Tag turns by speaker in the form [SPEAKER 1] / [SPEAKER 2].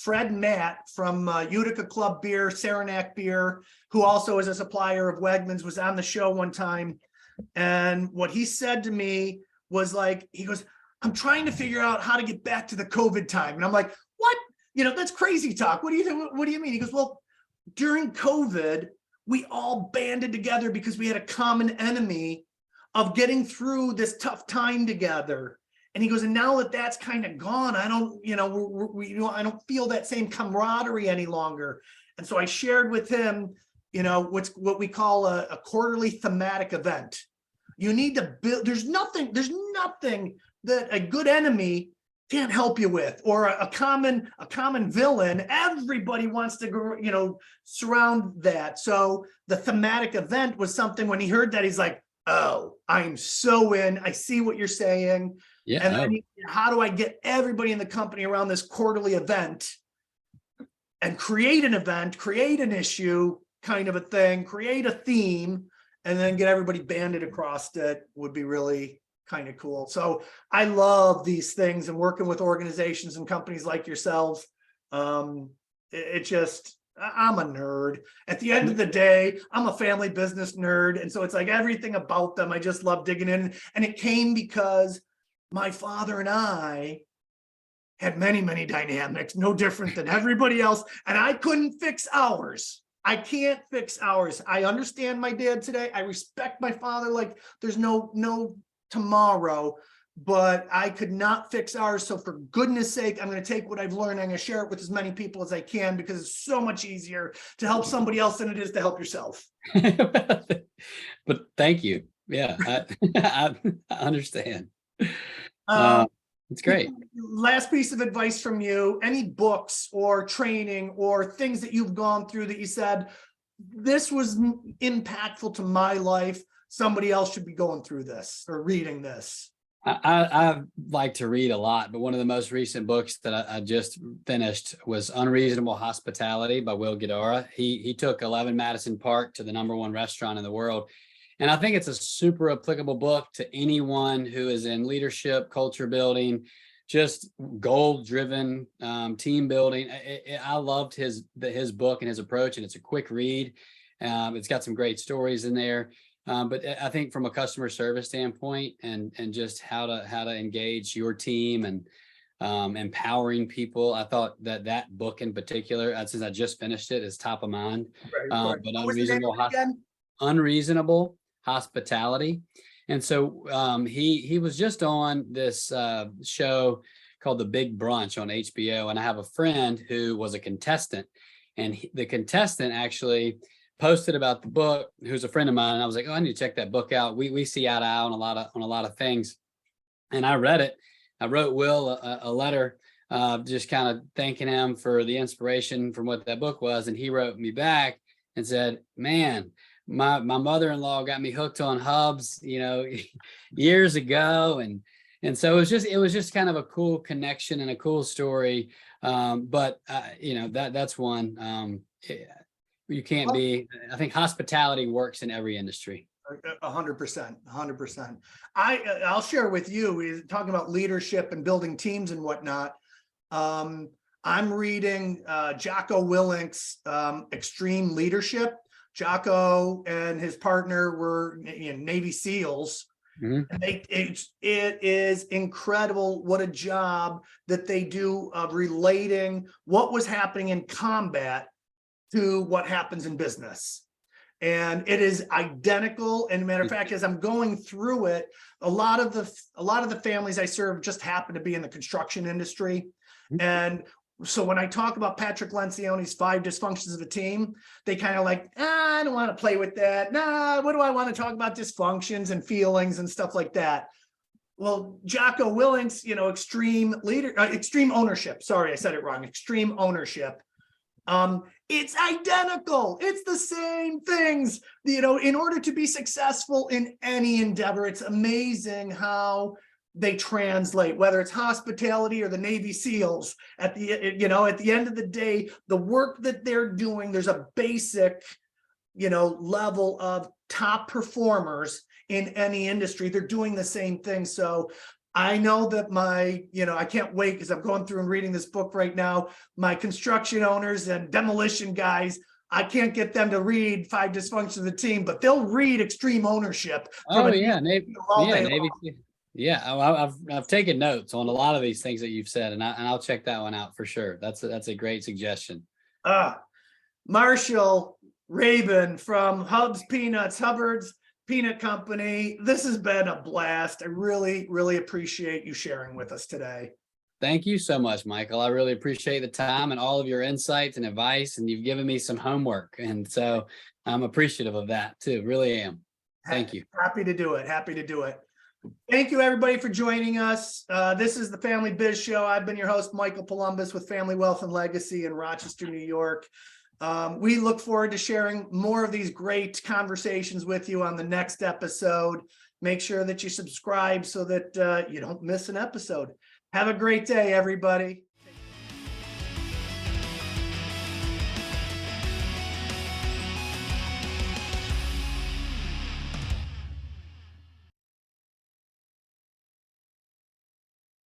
[SPEAKER 1] Fred Matt from Utica Club Beer, Saranac Beer, who also is a supplier of Wegmans, was on the show one time. And what he said to me was like, he goes, I'm trying to figure out how to get back to the COVID time. And I'm like, what? That's crazy talk. What do you mean? He goes, well, during COVID, we all banded together because we had a common enemy of getting through this tough time together. And he goes, and now that that's kind of gone, I don't, I don't feel that same camaraderie any longer. And so I shared with him, what we call a quarterly thematic event. You need to build, there's nothing that a good enemy can't help you with, or a common villain. Everybody wants to, surround that. So the thematic event was something, when he heard that, he's like, oh, I'm so in. I see what you're saying.
[SPEAKER 2] Yeah.
[SPEAKER 1] And then how do I get everybody in the company around this quarterly event and create an event, create an issue kind of a thing, create a theme, and then get everybody banded across it would be really kind of cool. So I love these things, and working with organizations and companies like yourselves. I'm a nerd. At the end of the day, I'm a family business nerd. And so it's like everything about them, I just love digging in. And it came because my father and I had many, many dynamics, no different than everybody else. And I couldn't fix ours. I can't fix ours. I understand my dad today. I respect my father like there's no tomorrow, but I could not fix ours. So for goodness sake, I'm going to take what I've learned. I'm going to share it with as many people as I can, because it's so much easier to help somebody else than it is to help yourself.
[SPEAKER 2] But thank you. Yeah, I understand. It's great.
[SPEAKER 1] Last piece of advice from you, any books or training or things that you've gone through that you said, this was impactful to my life, somebody else should be going through this or reading this?
[SPEAKER 2] I like to read a lot, but one of the most recent books that I just finished was Unreasonable Hospitality by Will Guidara. He took 11 Madison Park to the #1 restaurant in the world. And I think it's a super applicable book to anyone who is in leadership, culture building, just goal-driven team building. I loved his book and his approach, and it's a quick read. It's got some great stories in there. But I think from a customer service standpoint and just how to engage your team and empowering people, I thought that book in particular, since I just finished it, is top of mind.
[SPEAKER 1] Right.
[SPEAKER 2] But Unreasonable Hospitality. And so he was just on this show called The Big Brunch on HBO, and I have a friend who was a contestant, and the contestant actually posted about the book, who's a friend of mine, and I was like, oh, I need to check that book out. We see eye to eye on a lot of things. And I read it. I wrote Will a letter just kind of thanking him for the inspiration from what that book was, and he wrote me back and said, man, my mother-in-law got me hooked on Hubs, years ago, and so it was just kind of a cool connection and a cool story. But that's one. You can't be. I think hospitality works in every industry.
[SPEAKER 1] 100%. I'll share with you, talking about leadership and building teams and whatnot. I'm reading Jocko Willink's Extreme Leadership. Jocko and his partner were Navy SEALs. Mm-hmm. And it is incredible what a job that they do of relating what was happening in combat to what happens in business. And it is identical. And matter of fact, as I'm going through it, a lot of the families I serve just happen to be in the construction industry. And so when I talk about Patrick Lencioni's 5 dysfunctions of a team, they kind of like, I don't want to play with that. What do I want to talk about? Dysfunctions and feelings and stuff like that. Well, Jocko Willink's, extreme ownership. Sorry, I said it wrong. Extreme ownership. It's identical. It's the same things, in order to be successful in any endeavor. It's amazing how they translate, whether it's hospitality or the Navy SEALs. At the end of the day, the work that they're doing, there's a basic, level of top performers in any industry. They're doing the same thing. So I know that I can't wait because I'm going through and reading this book right now. My construction owners and demolition guys, I can't get them to read Five Dysfunctions of the Team, but they'll read Extreme Ownership.
[SPEAKER 2] Oh yeah, Navy,
[SPEAKER 1] all
[SPEAKER 2] yeah,
[SPEAKER 1] day
[SPEAKER 2] Navy.
[SPEAKER 1] long.
[SPEAKER 2] Yeah, I've taken notes on a lot of these things that you've said, and I'll check that one out for sure. That's a great suggestion.
[SPEAKER 1] Marshall Rabil from Hubbard's Peanut Company. This has been a blast. I really, really appreciate you sharing with us today.
[SPEAKER 2] Thank you so much, Michael. I really appreciate the time and all of your insights and advice, and you've given me some homework. And so I'm appreciative of that too. Really am. Thank you.
[SPEAKER 1] Happy to do it. Happy to do it. Thank you, everybody, for joining us. This is the Family Biz Show. I've been your host, Michael Columbus, with Family Wealth and Legacy in Rochester, New York. We look forward to sharing more of these great conversations with you on the next episode. Make sure that you subscribe so that you don't miss an episode. Have a great day, everybody.